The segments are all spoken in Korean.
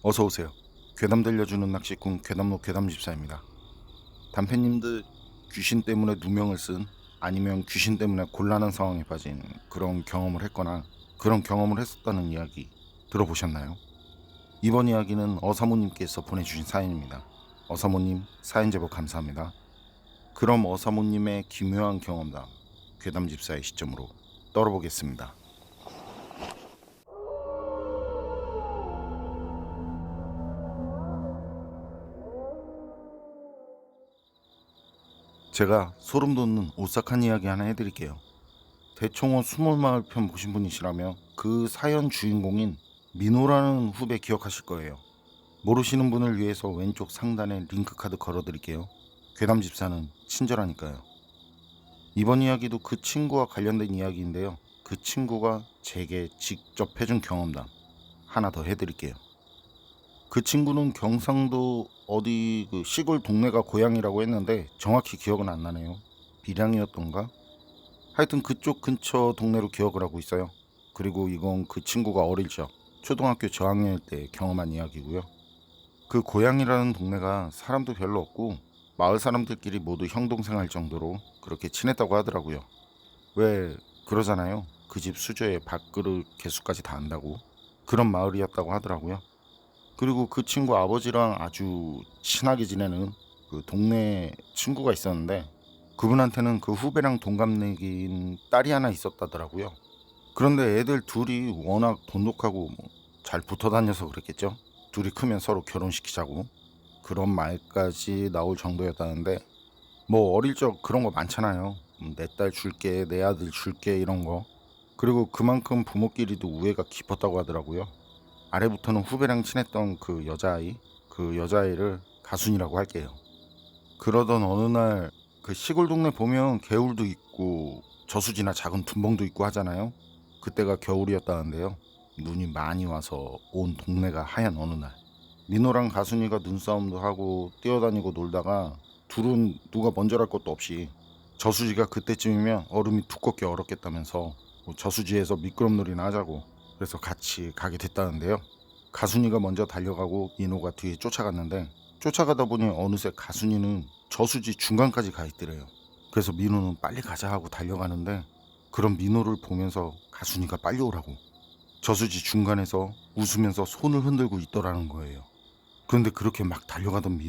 어서 오세요. 괴담 들려주는 낚시꾼 괴담로 괴담집사입니다. 단팬님들 귀신 때문에 누명을 쓴 아니면 귀신 때문에 곤란한 상황에 빠진 그런 경험을 했거나 그런 경험을 했었다는 이야기 들어보셨나요? 이번 이야기는 어사모님께서 보내주신 사연입니다. 어사모님 사연 제보 감사합니다. 그럼 어사모님의 기묘한 경험담 괴담집사의 시점으로 떨어보겠습니다. 제가 소름 돋는 오싹한 이야기 하나 해드릴게요. 대청호 수몰마을 편 보신 분이시라면 그 사연 주인공인 민호라는 후배 기억하실 거예요. 모르시는 분을 위해서 왼쪽 상단에 링크 카드 걸어드릴게요. 괴담집사는 친절하니까요. 이번 이야기도 그 친구와 관련된 이야기인데요. 그 친구가 제게 직접 해준 경험담 하나 더 해드릴게요. 그 친구는 경상도 어디 그 시골 동네가 고향이라고 했는데 정확히 기억은 안 나네요. 밀양이었던가? 하여튼 그쪽 근처 동네로 기억을 하고 있어요. 그리고 이건 그 친구가 어릴 적 초등학교 저학년일 때 경험한 이야기고요. 그 고향이라는 동네가 사람도 별로 없고 마을 사람들끼리 모두 형동생 할 정도로 그렇게 친했다고 하더라고요. 왜 그러잖아요. 그 집 수저에 밥그릇 개수까지 다 안다고. 그런 마을이었다고 하더라고요. 그리고 그 친구 아버지랑 아주 친하게 지내는 그 동네 친구가 있었는데 그분한테는 그 후배랑 동갑내기인 딸이 하나 있었다더라고요. 그런데 애들 둘이 워낙 돈독하고 잘 붙어 다녀서 그랬겠죠. 둘이 크면 서로 결혼시키자고 그런 말까지 나올 정도였다는데 뭐 어릴 적 그런 거 많잖아요. 내 딸 줄게, 내 아들 줄게 이런 거. 그리고 그만큼 부모끼리도 우애가 깊었다고 하더라고요. 아래부터는 후배랑 친했던 그 여자아이를 가순이라고 할게요. 그러던 어느 날 그 시골 동네 보면 개울도 있고 저수지나 작은 둔벙도 있고 하잖아요. 그때가 겨울이었다는데요. 눈이 많이 와서 온 동네가 하얀 어느 날 민호랑 가순이가 눈싸움도 하고 뛰어다니고 놀다가 둘은 누가 먼저랄 것도 없이 저수지가 그때쯤이면 얼음이 두껍게 얼었겠다면서 뭐 저수지에서 미끄럼놀이나 하자고 그래서 같이 가게 됐다는데요. 가순이가 먼저 달려가고 민호가 뒤에 쫓아갔는데 쫓아가다 보니 어느새 가순이는 저수지 중간까지 가 있더래요. 그래서 민호는 빨리 가자 하고 달려가는데 그런 민호를 보면서 가순이가 빨리 오라고 저수지 중간에서 웃으면서 손을 흔들고 있더라는 거예요. 그런데 그렇게 막 달려가던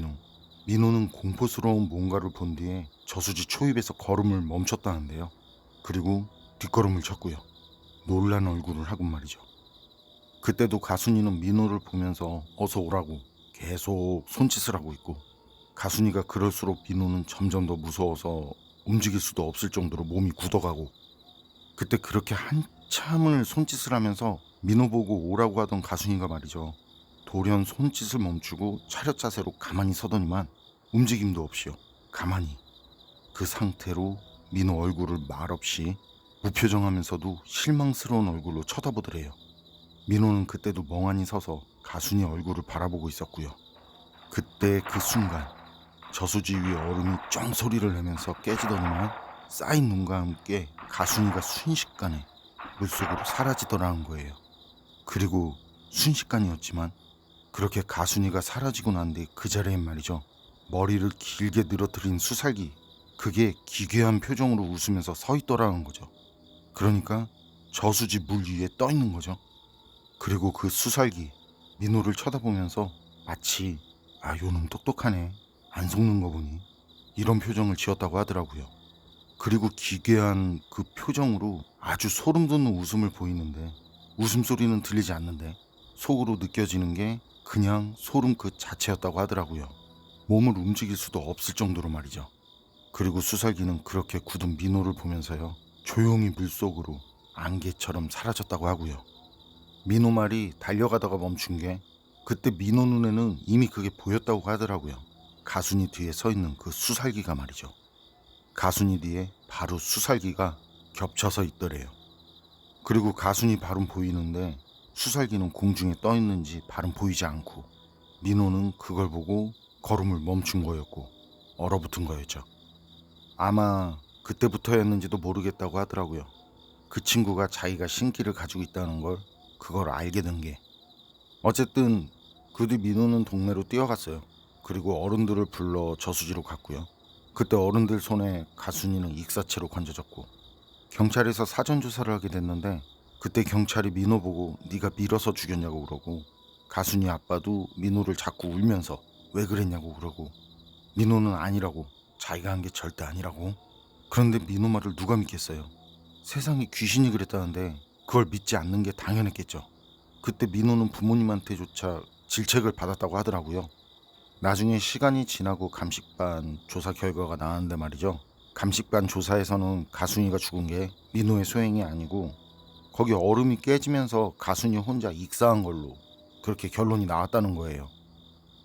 민호는 공포스러운 뭔가를 본 뒤에 저수지 초입에서 걸음을 멈췄다는데요. 그리고 뒷걸음을 쳤고요. 놀란 얼굴을 하고 말이죠. 그때도 가순이는 민호를 보면서 어서 오라고 계속 손짓을 하고 있고 가순이가 그럴수록 민호는 점점 더 무서워서 움직일 수도 없을 정도로 몸이 굳어가고 그때 그렇게 한참을 손짓을 하면서 민호 보고 오라고 하던 가순이가 말이죠. 돌연 손짓을 멈추고 차렷 자세로 가만히 서더니만 움직임도 없이요. 가만히 그 상태로 민호 얼굴을 말없이 무표정하면서도 실망스러운 얼굴로 쳐다보더래요. 민호는 그때도 멍하니 서서 가순이 얼굴을 바라보고 있었고요. 그때 그 순간 저수지 위 얼음이 쫑 소리를 내면서 깨지더니만 쌓인 눈과 함께 가순이가 순식간에 물속으로 사라지더라는 거예요. 그리고 순식간이었지만 그렇게 가순이가 사라지고 난 뒤 그 자리엔 말이죠. 머리를 길게 늘어뜨린 수살기 그게 기괴한 표정으로 웃으면서 서 있더라는 거죠. 그러니까 저수지 물 위에 떠 있는 거죠. 그리고 그 수살기 민호를 쳐다보면서 마치 요놈 똑똑하네 안 속는 거 보니 이런 표정을 지었다고 하더라고요. 그리고 기괴한 그 표정으로 아주 소름 돋는 웃음을 보이는데 웃음소리는 들리지 않는데 속으로 느껴지는 게 그냥 소름 그 자체였다고 하더라고요. 몸을 움직일 수도 없을 정도로 말이죠. 그리고 수살기는 그렇게 굳은 민호를 보면서요 조용히 물속으로 안개처럼 사라졌다고 하고요. 민호 말이 달려가다가 멈춘 게 그때 민호 눈에는 이미 그게 보였다고 하더라고요. 가순이 뒤에 서 있는 그 수살기가 말이죠. 가순이 뒤에 바로 수살기가 겹쳐서 있더래요. 그리고 가순이 발은 보이는데 수살기는 공중에 떠 있는지 발은 보이지 않고 민호는 그걸 보고 걸음을 멈춘 거였고 얼어붙은 거였죠. 아마 그때부터였는지도 모르겠다고 하더라고요. 그 친구가 자기가 신기를 가지고 있다는 걸 그걸 알게 된 게. 어쨌든 그 뒤 민호는 동네로 뛰어갔어요. 그리고 어른들을 불러 저수지로 갔고요. 그때 어른들 손에 가순이는 익사체로 건져졌고 경찰에서 사전 조사를 하게 됐는데 그때 경찰이 민호 보고 네가 밀어서 죽였냐고 그러고 가순이 아빠도 민호를 자꾸 울면서 왜 그랬냐고 그러고 민호는 아니라고, 자기가 한 게 절대 아니라고. 그런데 민호 말을 누가 믿겠어요? 세상에 귀신이 그랬다는데 그걸 믿지 않는 게 당연했겠죠. 그때 민호는 부모님한테조차 질책을 받았다고 하더라고요. 나중에 시간이 지나고 감식반 조사 결과가 나왔는데 말이죠. 감식반 조사에서는 가순이가 죽은 게 민호의 소행이 아니고 거기 얼음이 깨지면서 가순이 혼자 익사한 걸로 그렇게 결론이 나왔다는 거예요.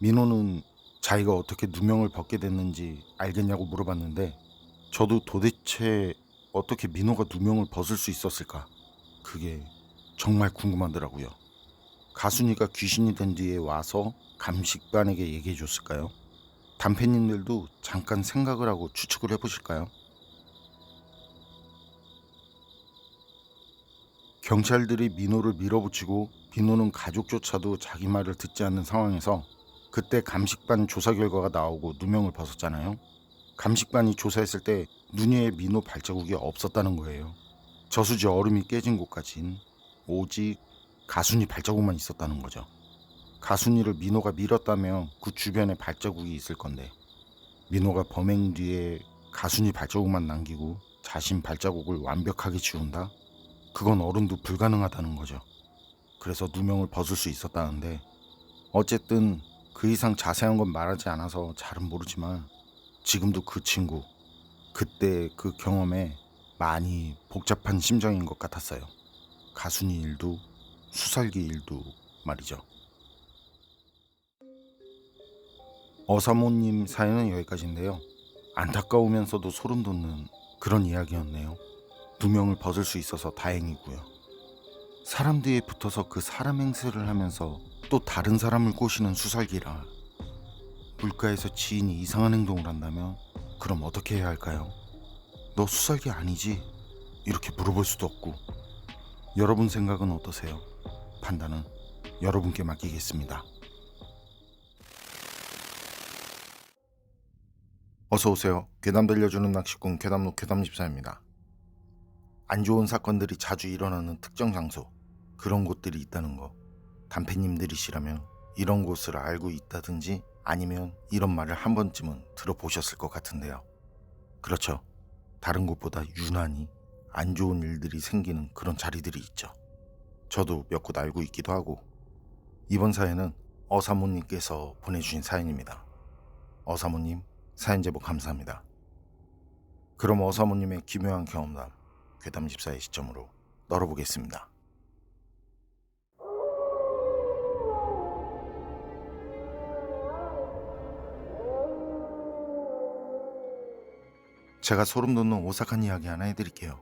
민호는 자기가 어떻게 누명을 벗게 됐는지 알겠냐고 물어봤는데 저도 도대체 어떻게 민호가 누명을 벗을 수 있었을까? 그게 정말 궁금하더라고요. 가순이가 귀신이 된 뒤에 와서 감식반에게 얘기해 줬을까요? 단팬님들도 잠깐 생각을 하고 추측을 해보실까요? 경찰들이 민호를 밀어붙이고 민호는 가족조차도 자기 말을 듣지 않는 상황에서 그때 감식반 조사 결과가 나오고 누명을 벗었잖아요. 감식반이 조사했을 때 눈 위에 민호 발자국이 없었다는 거예요. 저수지 얼음이 깨진 곳까진 오직 가순이 발자국만 있었다는 거죠. 가순이를 민호가 밀었다면 그 주변에 발자국이 있을 건데 민호가 범행 뒤에 가순이 발자국만 남기고 자신 발자국을 완벽하게 지운다? 그건 어른도 불가능하다는 거죠. 그래서 누명을 벗을 수 있었다는데 어쨌든 그 이상 자세한 건 말하지 않아서 잘은 모르지만 지금도 그 친구, 그때 그 경험에 많이 복잡한 심정인 것 같았어요. 가순이 일도 수살기 일도 말이죠. 어사모님 사연은 여기까지인데요. 안타까우면서도 소름 돋는 그런 이야기였네요. 누명을 벗을 수 있어서 다행이고요. 사람 뒤에 붙어서 그 사람 행세를 하면서 또 다른 사람을 꼬시는 수살기라 물가에서 지인이 이상한 행동을 한다면 그럼 어떻게 해야 할까요? 너 수살기 아니지? 이렇게 물어볼 수도 없고. 여러분 생각은 어떠세요? 판단은 여러분께 맡기겠습니다. 어서오세요. 괴담 들려주는 낚시꾼 괴담록 괴담집사입니다. 안 좋은 사건들이 자주 일어나는 특정 장소, 그런 곳들이 있다는 거, 단팬님들이시라면 이런 곳을 알고 있다든지 아니면 이런 말을 한 번쯤은 들어보셨을 것 같은데요. 그렇죠. 다른 곳보다 유난히 안 좋은 일들이 생기는 그런 자리들이 있죠. 저도 몇 곳 알고 있기도 하고. 이번 사연은 어사모님께서 보내주신 사연입니다. 어사모님, 사연 제보 감사합니다. 그럼 어사모님의 기묘한 경험담, 괴담집사의 시점으로 널어보겠습니다. 제가 소름 돋는 오싹한 이야기 하나 해드릴게요.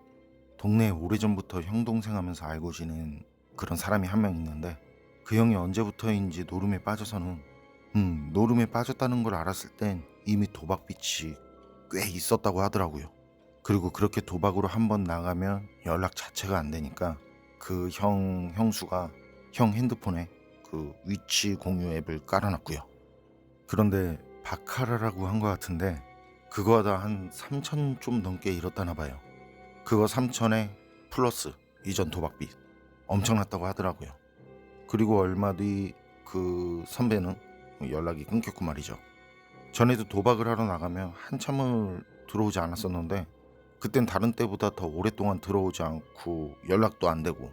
동네에 오래전부터 형 동생 하면서 알고 지낸 그런 사람이 한 명 있는데 그 형이 언제부터인지 노름에 빠져서는 노름에 빠졌다는 걸 알았을 땐 이미 도박빚이 꽤 있었다고 하더라고요. 그리고 그렇게 도박으로 한번 나가면 연락 자체가 안 되니까 그 형수가 형 핸드폰에 그 위치 공유 앱을 깔아놨고요. 그런데 바카라라고 한 것 같은데 그거 하다 한 3천 좀 넘게 잃었다나 봐요. 그거 3천에 플러스 이전 도박빚 엄청났다고 하더라고요. 그리고 얼마 뒤 그 선배는 연락이 끊겼고 말이죠. 전에도 도박을 하러 나가면 한참을 들어오지 않았었는데 그땐 다른 때보다 더 오랫동안 들어오지 않고 연락도 안 되고.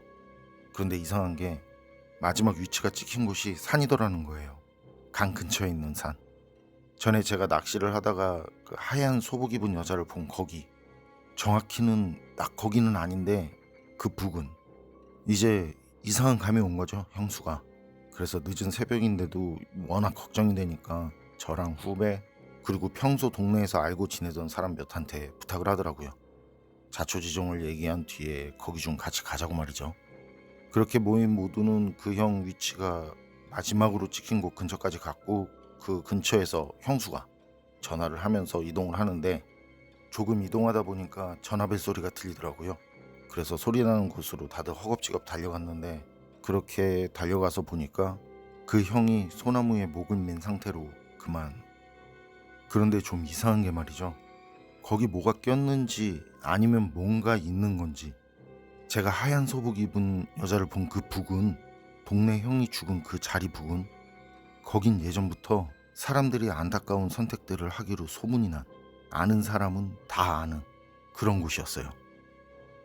그런데 이상한 게 마지막 위치가 찍힌 곳이 산이더라는 거예요. 강 근처에 있는 산. 전에 제가 낚시를 하다가 그 하얀 소복 입은 여자를 본 거기, 정확히는 딱 거기는 아닌데 그 부근. 이제 이상한 감이 온 거죠, 형수가. 그래서 늦은 새벽인데도 워낙 걱정이 되니까 저랑 후배 그리고 평소 동네에서 알고 지내던 사람 몇한테 부탁을 하더라고요. 자초지종을 얘기한 뒤에 거기 좀 같이 가자고 말이죠. 그렇게 모인 모두는 그 형 위치가 마지막으로 찍힌 곳 근처까지 갔고 그 근처에서 형수가 전화를 하면서 이동을 하는데 조금 이동하다 보니까 전화벨 소리가 들리더라고요. 그래서 소리 나는 곳으로 다들 허겁지겁 달려갔는데 그렇게 달려가서 보니까 그 형이 소나무에 목을 맨 상태로 그만. 그런데 좀 이상한 게 말이죠. 거기 뭐가 꼈는지 아니면 뭔가 있는 건지, 제가 하얀 소복 입은 여자를 본 그 북은, 동네 형이 죽은 그 자리 북은, 거긴 예전부터 사람들이 안타까운 선택들을 하기로 소문이 난, 아는 사람은 다 아는 그런 곳이었어요.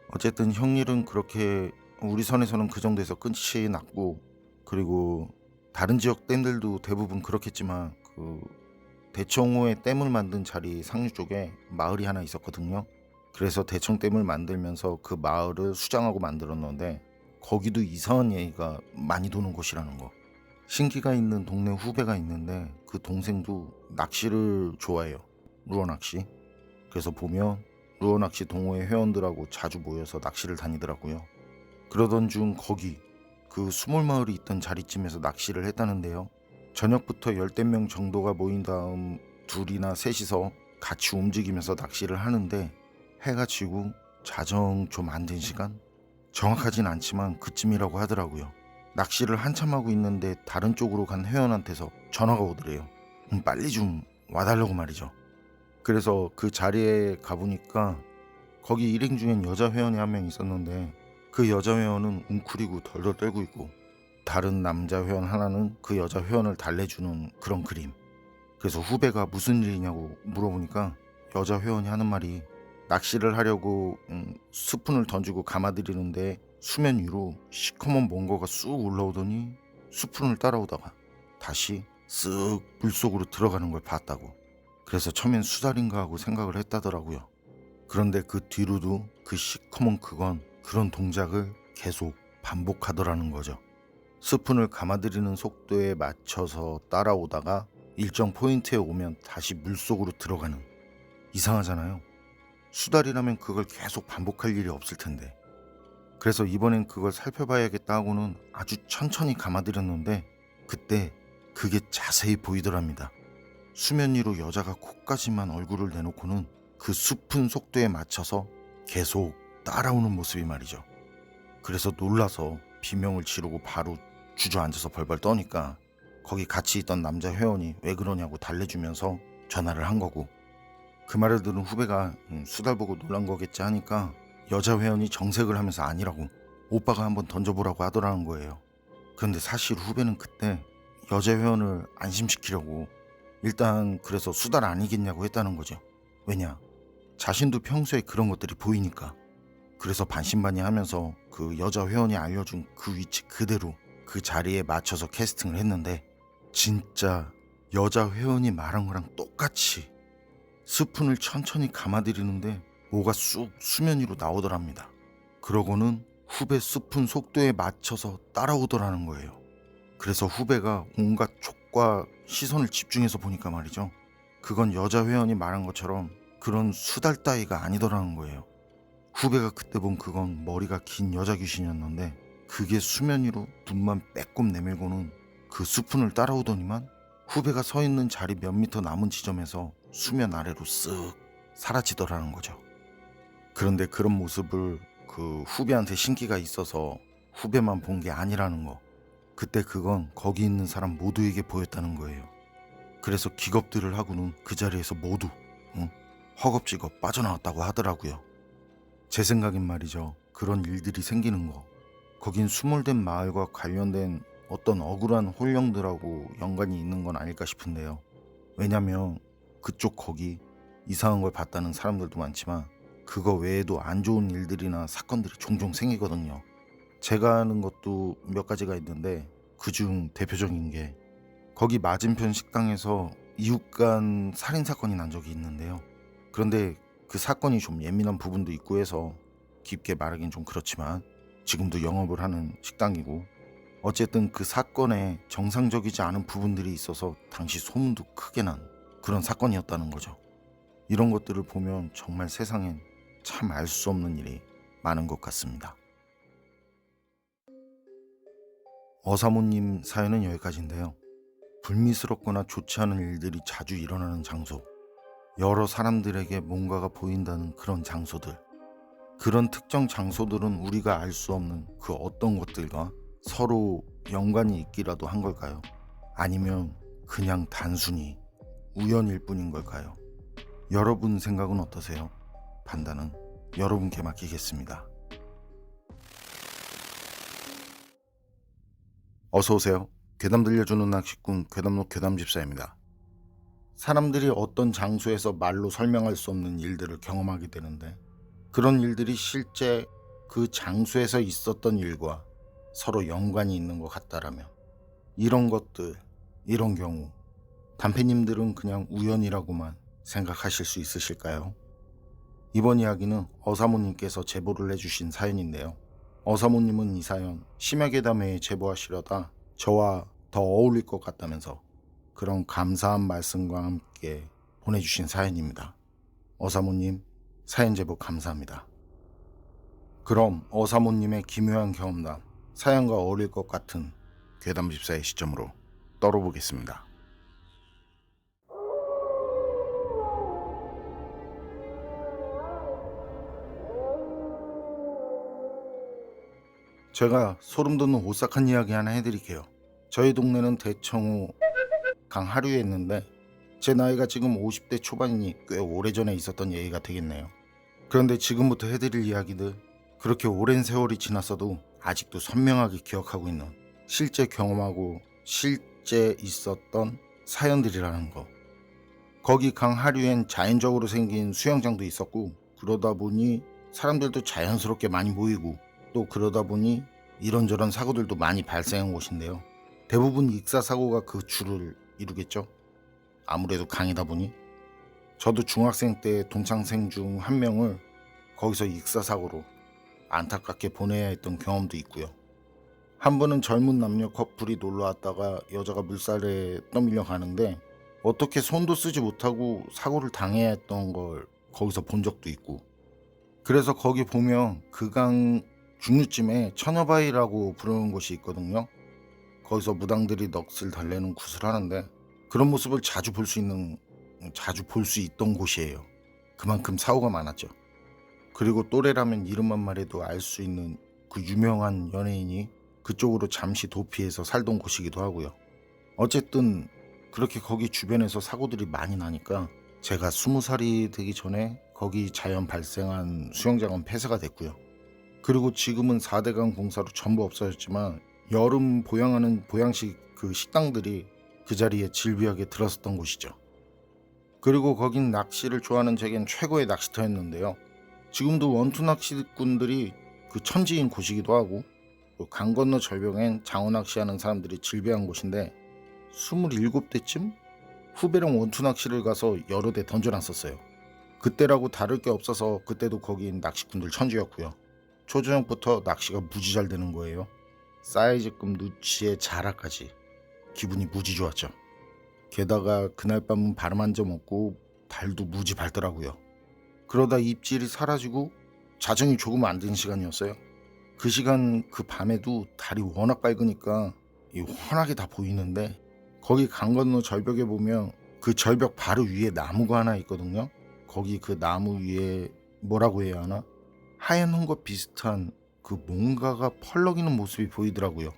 어쨌든 형 일은 그렇게 우리 선에서는 그 정도에서 끝이 났고, 그리고 다른 지역 댐들도 대부분 그렇겠지만 그 대청호에 댐을 만든 자리 상류 쪽에 마을이 하나 있었거든요. 그래서 대청댐을 만들면서 그 마을을 수장하고 만들었는데, 거기도 이상한 얘기가 많이 도는 곳이라는 거. 신기가 있는 동네 후배가 있는데 그 동생도 낚시를 좋아해요. 루어 낚시. 그래서 보면 루어 낚시 동호회 회원들하고 자주 모여서 낚시를 다니더라고요. 그러던 중 거기 그 수몰마을이 있던 자리쯤에서 낚시를 했다는데요. 저녁부터 10명 정도가 모인 다음 둘이나 셋이서 같이 움직이면서 낚시를 하는데, 해가 지고 자정 좀 안 된 시간? 정확하진 않지만 그쯤이라고 하더라고요. 낚시를 한참 하고 있는데 다른 쪽으로 간 회원한테서 전화가 오더래요. 빨리 좀 와달라고 말이죠. 그래서 그 자리에 가보니까 거기 일행 중엔 여자 회원이 한 명 있었는데, 그 여자 회원은 웅크리고 덜덜 떨고 있고, 다른 남자 회원 하나는 그 여자 회원을 달래주는 그런 그림. 그래서 후배가 무슨 일이냐고 물어보니까 여자 회원이 하는 말이, 낚시를 하려고 스푼을 던지고 감아들이는데 수면 위로 시커먼 뭔가가 쑥 올라오더니 스푼을 따라오다가 다시 쓱 물속으로 들어가는 걸 봤다고. 그래서 처음엔 수달인가 하고 생각을 했다더라고요. 그런데 그 뒤로도 그 시커먼 그런 동작을 계속 반복하더라는 거죠. 스푼을 감아들이는 속도에 맞춰서 따라오다가 일정 포인트에 오면 다시 물속으로 들어가는. 이상하잖아요. 수달이라면 그걸 계속 반복할 일이 없을 텐데. 그래서 이번엔 그걸 살펴봐야겠다 하고는 아주 천천히 감아들였는데, 그때 그게 자세히 보이더랍니다. 수면 위로 여자가 코까지만 얼굴을 내놓고는 그 스푼 속도에 맞춰서 계속 따라오는 모습이 말이죠. 그래서 놀라서 비명을 지르고 바로 주저앉아서 벌벌 떠니까 거기 같이 있던 남자 회원이 왜 그러냐고 달래주면서 전화를 한 거고, 그 말을 들은 후배가 수달 보고 놀란 거겠지 하니까 여자 회원이 정색을 하면서 아니라고, 오빠가 한번 던져보라고 하더라는 거예요. 그런데 사실 후배는 그때 여자 회원을 안심시키려고 일단 그래서 수달 아니겠냐고 했다는 거죠. 왜냐, 자신도 평소에 그런 것들이 보이니까. 그래서 반신반의하면서 그 여자 회원이 알려준 그 위치 그대로 그 자리에 맞춰서 캐스팅을 했는데, 진짜 여자 회원이 말한 거랑 똑같이 스푼을 천천히 감아들이는데 뭐가 쑥 수면 위로 나오더랍니다. 그러고는 후배 스푼 속도에 맞춰서 따라오더라는 거예요. 그래서 후배가 온갖 촉과 시선을 집중해서 보니까 말이죠, 그건 여자 회원이 말한 것처럼 그런 수달 따위가 아니더라는 거예요. 후배가 그때 본 그건 머리가 긴 여자 귀신이었는데, 그게 수면 위로 눈만 빼꼼 내밀고는 그 스푼을 따라오더니만 후배가 서 있는 자리 몇 미터 남은 지점에서 수면 아래로 쓱 사라지더라는 거죠. 그런데 그런 모습을 그 후배한테 신기가 있어서 후배만 본 게 아니라는 거, 그때 그건 거기 있는 사람 모두에게 보였다는 거예요. 그래서 기겁들을 하고는 그 자리에서 모두 허겁지겁 빠져나왔다고 하더라고요. 제 생각엔 말이죠, 그런 일들이 생기는 거, 거긴 수몰된 마을과 관련된 어떤 억울한 혼령들하고 연관이 있는 건 아닐까 싶은데요. 왜냐면 그쪽 거기 이상한 걸 봤다는 사람들도 많지만 그거 외에도 안 좋은 일들이나 사건들이 종종 생기거든요. 제가 아는 것도 몇 가지가 있는데, 그중 대표적인 게 거기 맞은편 식당에서 이웃 간 살인 사건이 난 적이 있는데요. 그런데 그 사건이 좀 예민한 부분도 있고 해서 깊게 말하긴 좀 그렇지만 지금도 영업을 하는 식당이고, 어쨌든 그 사건에 정상적이지 않은 부분들이 있어서 당시 소문도 크게 난 그런 사건이었다는 거죠. 이런 것들을 보면 정말 세상엔 참 알 수 없는 일이 많은 것 같습니다. 어사모님 사연은 여기까지인데요. 불미스럽거나 좋지 않은 일들이 자주 일어나는 장소, 여러 사람들에게 뭔가가 보인다는 그런 장소들, 그런 특정 장소들은 우리가 알 수 없는 그 어떤 것들과 서로 연관이 있기라도 한 걸까요? 아니면 그냥 단순히 우연일 뿐인 걸까요? 여러분 생각은 어떠세요? 판단은 여러분께 맡기겠습니다. 어서오세요. 괴담 들려주는 낚시꾼 괴담록 괴담집사입니다. 사람들이 어떤 장소에서 말로 설명할 수 없는 일들을 경험하게 되는데, 그런 일들이 실제 그 장소에서 있었던 일과 서로 연관이 있는 것 같다라면, 이런 것들, 이런 경우 단페님들은 그냥 우연이라고만 생각하실 수 있으실까요? 이번 이야기는 어사모님께서 제보를 해주신 사연인데요. 어사모님은 이 사연 심야괴담회에 제보하시려다 저와 더 어울릴 것 같다면서 그런 감사한 말씀과 함께 보내주신 사연입니다. 어사모님, 사연 제보 감사합니다. 그럼 어사모님의 기묘한 경험담, 사연과 어울릴 것 같은 괴담집사의 시점으로 떨어보겠습니다. 제가 소름 돋는 오싹한 이야기 하나 해드릴게요. 저희 동네는 대청호 강하류에 있는데, 제 나이가 지금 50대 초반이니 꽤 오래전에 있었던 얘기가 되겠네요. 그런데 지금부터 해드릴 이야기들, 그렇게 오랜 세월이 지났어도 아직도 선명하게 기억하고 있는, 실제 경험하고 실제 있었던 사연들이라는 거. 거기 강하류엔 자연적으로 생긴 수영장도 있었고, 그러다 보니 사람들도 자연스럽게 많이 모이고, 또 그러다 보니 이런저런 사고들도 많이 발생한 곳인데요. 대부분 익사사고가 그 주를 이루겠죠. 아무래도 강이다 보니. 저도 중학생 때 동창생 중 한 명을 거기서 익사사고로 안타깝게 보내야 했던 경험도 있고요. 한 번은 젊은 남녀 커플이 놀러왔다가 여자가 물살에 떠밀려 가는데, 어떻게 손도 쓰지 못하고 사고를 당해야 했던 걸 거기서 본 적도 있고. 그래서 거기 보면 그 강 중류쯤에 처녀바위라고 부르는 곳이 있거든요. 거기서 무당들이 넋을 달래는 굿을 하는데, 그런 모습을 자주 볼 수 있던 곳이에요. 그만큼 사고가 많았죠. 그리고 또래라면 이름만 말해도 알 수 있는 그 유명한 연예인이 그쪽으로 잠시 도피해서 살던 곳이기도 하고요. 어쨌든 그렇게 거기 주변에서 사고들이 많이 나니까 제가 20살이 되기 전에 거기 자연 발생한 수영장은 폐쇄가 됐고요. 그리고 지금은 4대강 공사로 전부 없어졌지만, 여름 보양하는 보양식 그 식당들이 그 자리에 질비하게 들어섰던 곳이죠. 그리고 거긴 낚시를 좋아하는 제겐 최고의 낚시터였는데요. 지금도 원투 낚시꾼들이 그 천지인 곳이기도 하고, 강 건너 절벽엔 장어 낚시하는 사람들이 질비한 곳인데, 27대쯤 후배랑 원투 낚시를 가서 여러 대 던져놨었어요. 그때라고 다를 게 없어서 그때도 거긴 낚시꾼들 천지였고요. 초저녁부터 낚시가 무지 잘 되는 거예요. 사이즈급 누치에 자라까지 기분이 무지 좋았죠. 게다가 그날 밤은 바람 한 점 없고 달도 무지 밝더라고요. 그러다 입질이 사라지고 자정이 조금 안 된 시간이었어요. 그 시간 그 밤에도 달이 워낙 밝으니까 환하게 다 보이는데, 거기 강 건너 절벽에 보면 그 절벽 바로 위에 나무가 하나 있거든요. 거기 그 나무 위에 뭐라고 해야 하나? 하얀 홈과 비슷한 그 뭔가가 펄럭이는 모습이 보이더라고요.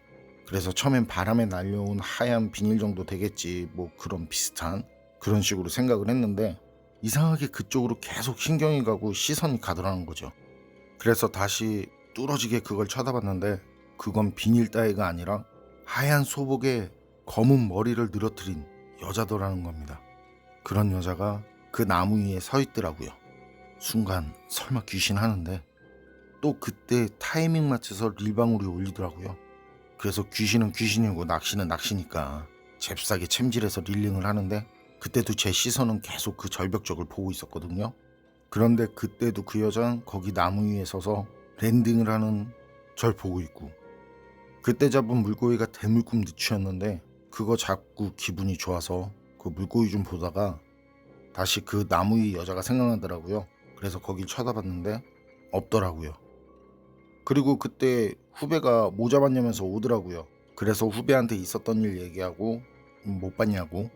그래서 처음엔 바람에 날려온 하얀 비닐 정도 되겠지, 뭐 그런 비슷한 그런 식으로 생각을 했는데, 이상하게 그쪽으로 계속 신경이 가고 시선이 가더라는 거죠. 그래서 다시 뚫어지게 그걸 쳐다봤는데, 그건 비닐 따위가 아니라 하얀 소복에 검은 머리를 늘어뜨린 여자더라는 겁니다. 그런 여자가 그 나무 위에 서 있더라고요. 순간 설마 귀신 하는데, 또 그때 타이밍 맞춰서 릴방울이 울리더라고요. 그래서 귀신은 귀신이고 낚시는 낚시니까 잽싸게 챔질해서 릴링을 하는데, 그때도 제 시선은 계속 그 절벽 쪽을 보고 있었거든요. 그런데 그때도 그 여자는 거기 나무 위에 서서 랜딩을 하는 절 보고 있고, 그때 잡은 물고기가 대물꿈 누치였는데, 그거 잡고 기분이 좋아서 그 물고기 좀 보다가 다시 그 나무 위 여자가 생각나더라고요. 그래서 거길 쳐다봤는데 없더라고요. 그리고 그때 후배가 뭐 잡았냐면서 오더라고요. 그래서 후배한테 있었던 일 얘기하고 못 봤냐고.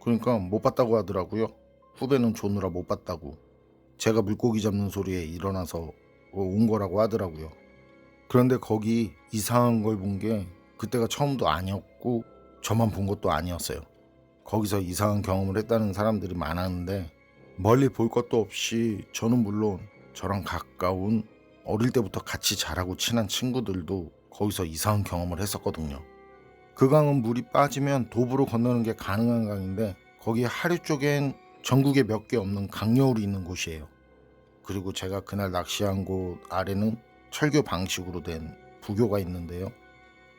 그러니까 못 봤다고 하더라고요. 후배는 조느라 못 봤다고. 제가 물고기 잡는 소리에 일어나서 온 거라고 하더라고요. 그런데 거기 이상한 걸 본 게 그때가 처음도 아니었고 저만 본 것도 아니었어요. 거기서 이상한 경험을 했다는 사람들이 많았는데 멀리 볼 것도 없이 저는 물론 저랑 가까운 어릴 때부터 같이 자라고 친한 친구들도 거기서 이상한 경험을 했었거든요. 그 강은 물이 빠지면 도보로 건너는 게 가능한 강인데 거기 하류 쪽엔 전국에 몇 개 없는 강여울이 있는 곳이에요. 그리고 제가 그날 낚시한 곳 아래는 철교 방식으로 된 부교가 있는데요.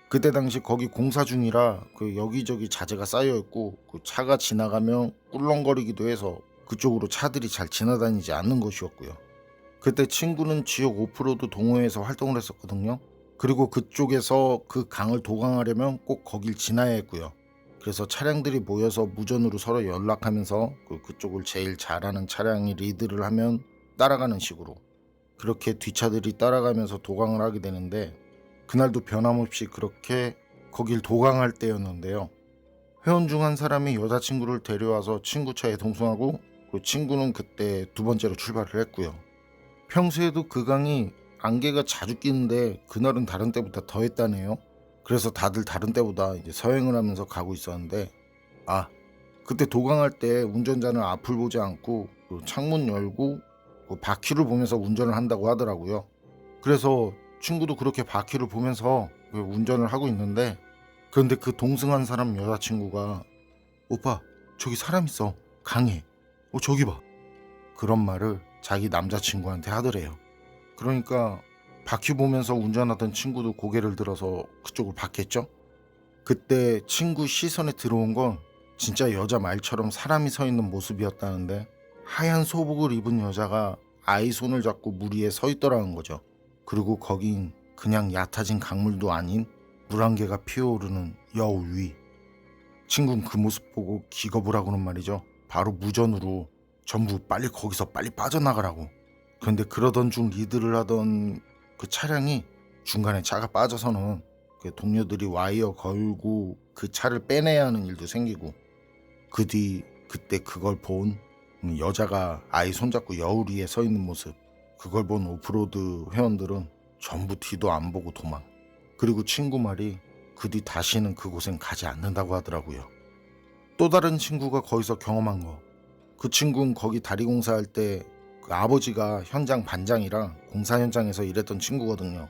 그때 당시 거기 공사 중이라 그 여기저기 자재가 쌓여 있고 그 차가 지나가면 꿀렁거리기도 해서 그쪽으로 차들이 잘 지나다니지 않는 곳이었고요. 그때 친구는 지역 오프로드 동호회에서 활동을 했었거든요. 그리고 그쪽에서 그 강을 도강하려면 꼭 거길 지나야 했고요. 그래서 차량들이 모여서 무전으로 서로 연락하면서 그쪽을 제일 잘하는 차량이 리드를 하면 따라가는 식으로 그렇게 뒷차들이 따라가면서 도강을 하게 되는데 그날도 변함없이 그렇게 거길 도강할 때였는데요. 회원 중 한 사람이 여자친구를 데려와서 친구 차에 동승하고 그 친구는 그때 두 번째로 출발을 했고요. 평소에도 그 강이 안개가 자주 끼는데 그날은 다른 때보다 더 했다네요. 그래서 다들 다른 때보다 이제 서행을 하면서 가고 있었는데 그때 도강할 때 운전자는 앞을 보지 않고 그 창문 열고 그 바퀴를 보면서 운전을 한다고 하더라고요. 그래서 친구도 그렇게 바퀴를 보면서 그 운전을 하고 있는데 그런데 그 동승한 사람 여자친구가 오빠 저기 사람 있어 강에 저기 봐 그런 말을 자기 남자친구한테 하더래요. 그러니까 바퀴 보면서 운전하던 친구도 고개를 들어서 그쪽을 봤겠죠. 그때 친구 시선에 들어온 건 진짜 여자 말처럼 사람이 서 있는 모습이었다는데 하얀 소복을 입은 여자가 아이 손을 잡고 물 위에 서 있더라는 거죠. 그리고 거긴 그냥 얕아진 강물도 아닌 물안개가 피어오르는 여울 위. 친구는 그 모습 보고 기겁을 하고는 말이죠. 바로 무전으로 전부 빨리 거기서 빨리 빠져나가라고. 그런데 그러던 중 리드를 하던 그 차량이 중간에 차가 빠져서는 그 동료들이 와이어 걸고 그 차를 빼내야 하는 일도 생기고 그 뒤 그때 그걸 본 여자가 아이 손잡고 여울 위에 서 있는 모습 그걸 본 오프로드 회원들은 전부 뒤도 안 보고 도망. 그리고 친구 말이 그 뒤 다시는 그곳엔 가지 않는다고 하더라고요. 또 다른 친구가 거기서 경험한 거. 그 친구는 거기 다리 공사할 때 그 아버지가 현장 반장이라 공사 현장에서 일했던 친구거든요.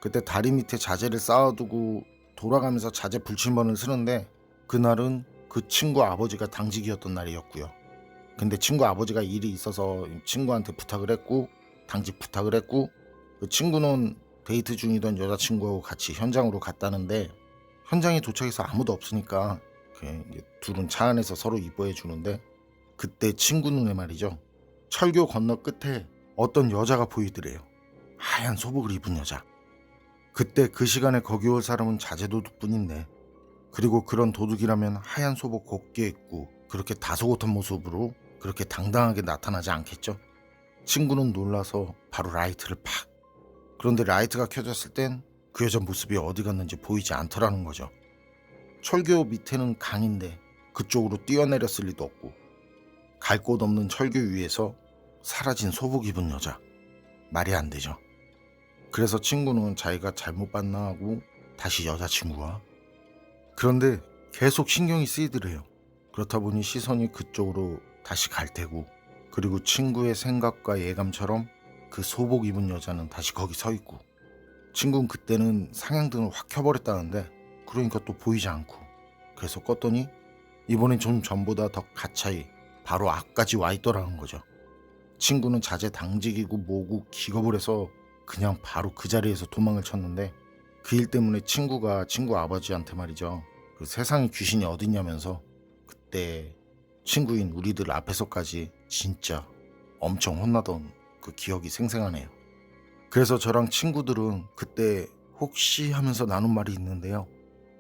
그때 다리 밑에 자재를 쌓아두고 돌아가면서 자재 불침번을 쓰는데 그날은 그 친구 아버지가 당직이었던 날이었고요. 근데 친구 아버지가 일이 있어서 친구한테 부탁을 했고 당직 부탁을 했고 그 친구는 데이트 중이던 여자친구하고 같이 현장으로 갔다는데 현장에 도착해서 아무도 없으니까 둘은 차 안에서 서로 이뻐해 주는데 그때 친구 눈에 말이죠. 철교 건너 끝에 어떤 여자가 보이더래요. 하얀 소복을 입은 여자. 그때 그 시간에 거기 올 사람은 자재도둑뿐인데 그리고 그런 도둑이라면 하얀 소복 곱게 입고 그렇게 다소곳한 모습으로 그렇게 당당하게 나타나지 않겠죠. 친구는 놀라서 바로 라이트를 팍. 그런데 라이트가 켜졌을 땐 그 여자 모습이 어디 갔는지 보이지 않더라는 거죠. 철교 밑에는 강인데 그쪽으로 뛰어내렸을 리도 없고 갈 곳 없는 철교 위에서 사라진 소복 입은 여자. 말이 안 되죠. 그래서 친구는 자기가 잘못 봤나 하고 다시 여자친구와 그런데 계속 신경이 쓰이더래요. 그렇다 보니 시선이 그쪽으로 다시 갈 테고 그리고 친구의 생각과 예감처럼 그 소복 입은 여자는 다시 거기 서 있고 친구는 그때는 상향등을 확 켜버렸다는데 그러니까 또 보이지 않고 그래서 껐더니 이번엔 좀 전보다 더 가차이 바로 앞까지 와 있더라는 거죠. 친구는 자재 당직이고 뭐고 기겁을 해서 그냥 바로 그 자리에서 도망을 쳤는데 그 일 때문에 친구가 친구 아버지한테 말이죠. 그 세상에 귀신이 어딨냐면서 그때 친구인 우리들 앞에서까지 진짜 엄청 혼나던 그 기억이 생생하네요. 그래서 저랑 친구들은 그때 혹시 하면서 나눈 말이 있는데요.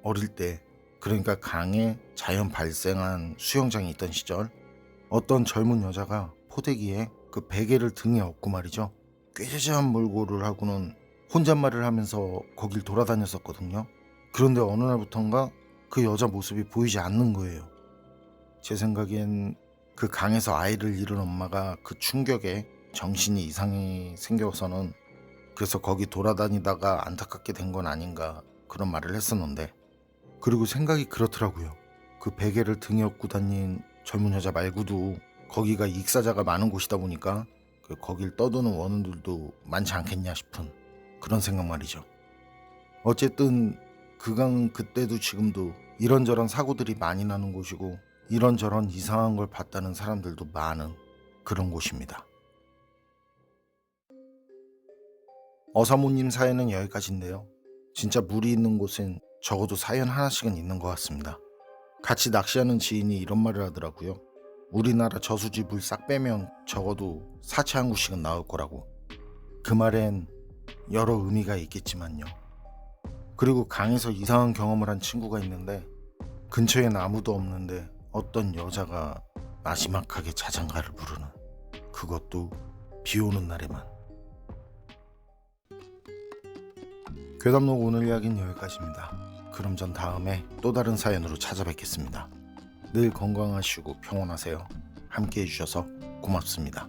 어릴 때 그러니까 강에 자연 발생한 수영장이 있던 시절 어떤 젊은 여자가 포대기에 그 베개를 등에 업고 말이죠. 꾀죄죄한 몰골을 하고는 혼잣말을 하면서 거길 돌아다녔었거든요. 그런데 어느 날부턴가 그 여자 모습이 보이지 않는 거예요. 제 생각엔 그 강에서 아이를 잃은 엄마가 그 충격에 정신이 이상이 생겨서는 그래서 거기 돌아다니다가 안타깝게 된 건 아닌가 그런 말을 했었는데 그리고 생각이 그렇더라고요. 그 베개를 등에 업고 다닌 젊은 여자 말고도 거기가 익사자가 많은 곳이다 보니까 거길 떠도는 원혼들도 많지 않겠냐 싶은 그런 생각 말이죠. 어쨌든 그 강은 그때도 지금도 이런저런 사고들이 많이 나는 곳이고 이런저런 이상한 걸 봤다는 사람들도 많은 그런 곳입니다. 어사모님 사연은 여기까지인데요. 진짜 물이 있는 곳엔 적어도 사연 하나씩은 있는 것 같습니다. 같이 낚시하는 지인이 이런 말을 하더라고요. 우리나라 저수지 물 싹 빼면 적어도 사체 한 구씩은 나올 거라고. 그 말엔 여러 의미가 있겠지만요. 그리고 강에서 이상한 경험을 한 친구가 있는데 근처엔 아무도 없는데 어떤 여자가 나지막하게 자장가를 부르는, 그것도 비 오는 날에만. 괴담록 오늘 이야기는 여기까지입니다. 그럼 전 다음에 또 다른 사연으로 찾아뵙겠습니다. 늘 건강하시고 평온하세요. 함께 해주셔서 고맙습니다.